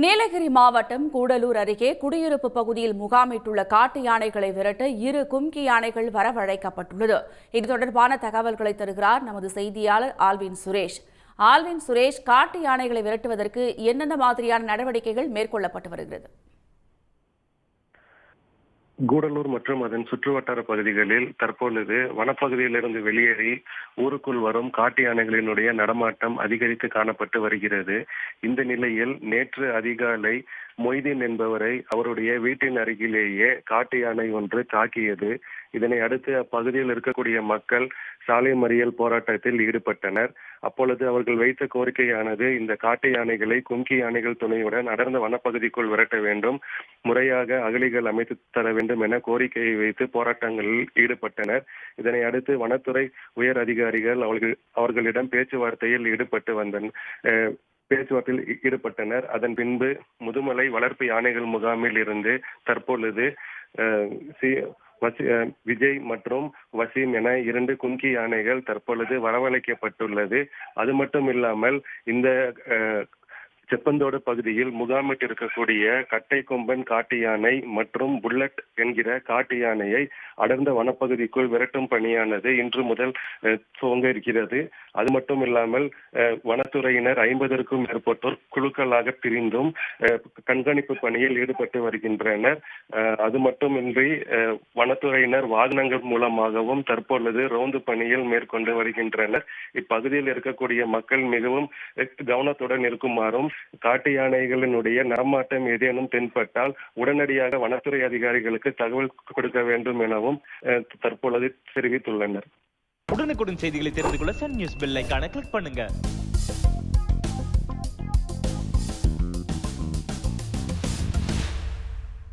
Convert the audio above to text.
நீலகிரி மாவட்டம் கூடலூர் அருகே குடியிருப்பு பகுதியில் முகாமிட்டுள்ள காட்டு யானைகளை விரட்ட 2 கும்கி யானைகள் வரவழைக்கப்பட்டுள்ளது. இது தொடர்பான தகவல்களை தருகிறார் நமது செய்தியாளர் ஆல்வின் சுரேஷ். ஆல்வின் சுரேஷ், காட்டு யானைகளை விரட்டுவதற்கு என்னென்ன மாதிரியான நடவடிக்கைகள் மேற்கொள்ளப்பட்டு வருகிறது? கூடலூர் மற்றும் அதன் சுற்றுவட்டார பகுதிகளில் தற்பொழுது வனப்பகுதியிலிருந்து வெளியேறி ஊருக்குள் வரும் காட்டு யானைகளினுடைய நடமாட்டம் அதிகரித்து காணப்பட்டு வருகிறது. இந்த நிலையில் நேற்று அதிகாலை மொய்தீன் என்பவரை அவருடைய வீட்டின் அருகிலேயே காட்டு யானை ஒன்று தாக்கியது. இதனை அடுத்து அப்பகுதியில் இருக்கக்கூடிய மக்கள் சாலை மறியல் போராட்டத்தில் ஈடுபட்டனர். அப்பொழுது அவர்கள் வைத்த கோரிக்கையானது இந்த காட்டு யானைகளை கும்கி யானைகள் துணையுடன் அடர்ந்த வனப்பகுதிக்குள் விரட்ட வேண்டும், முறையாக அகழிகள் அமைத்து தர வேண்டும் என கோரிக்கையை வைத்து போராட்டங்களில் ஈடுபட்டனர். இதனை அடுத்து வனத்துறை உயர் அதிகாரிகள் அவர்களிடம் பேச்சுவார்த்தையில் ஈடுபட்டனர். அதன் பின்பு முதுமலை வளர்ப்பு யானைகள் முகாமில் இருந்து தற்பொழுது விஜய் மற்றும் வசீம் என 2 கும்கி யானைகள் தற்பொழுது வரவழைக்கப்பட்டுள்ளது. அது மட்டும் இல்லாமல் இந்த செப்பந்தோடு பகுதியில் முகாமிட்டு இருக்கக்கூடிய கட்டை கொம்பன் காட்டு யானை மற்றும் புல்லட் என்கிற காட்டு யானையை அடர்ந்த வனப்பகுதிக்குள் விரட்டும் பணியானது இன்று முதல் துவங்க இருக்கிறது. அது மட்டும் இல்லாமல் வனத்துறையினர் 50க்கும் மேற்பட்டோர் குழுக்களாக பிரிந்தும் கண்காணிப்பு பணியில் ஈடுபட்டு வருகின்றனர். அது மட்டுமின்றி வனத்துறையினர் வாகனங்கள் மூலமாகவும் தற்பொழுது ரோந்து பணியில் மேற்கொண்டு வருகின்றனர். இப்பகுதியில் இருக்கக்கூடிய மக்கள் மிகவும் கவனத்துடன் இருக்குமாறும், காட்டு யானைகளினுடைய நடமாட்டம் ஏதேனும் தென்பட்டால் உடனடியாக வனத்துறை அதிகாரிகளுக்கு தகவல் கொடுக்க வேண்டும் எனவும் தற்பொழுது தெரிவித்துள்ளனர். உடனுக்குடன் செய்திகளை தெரிந்து கொள்ள சன் நியூஸ் பெல் ஐகானை கிளிக் பண்ணுங்க.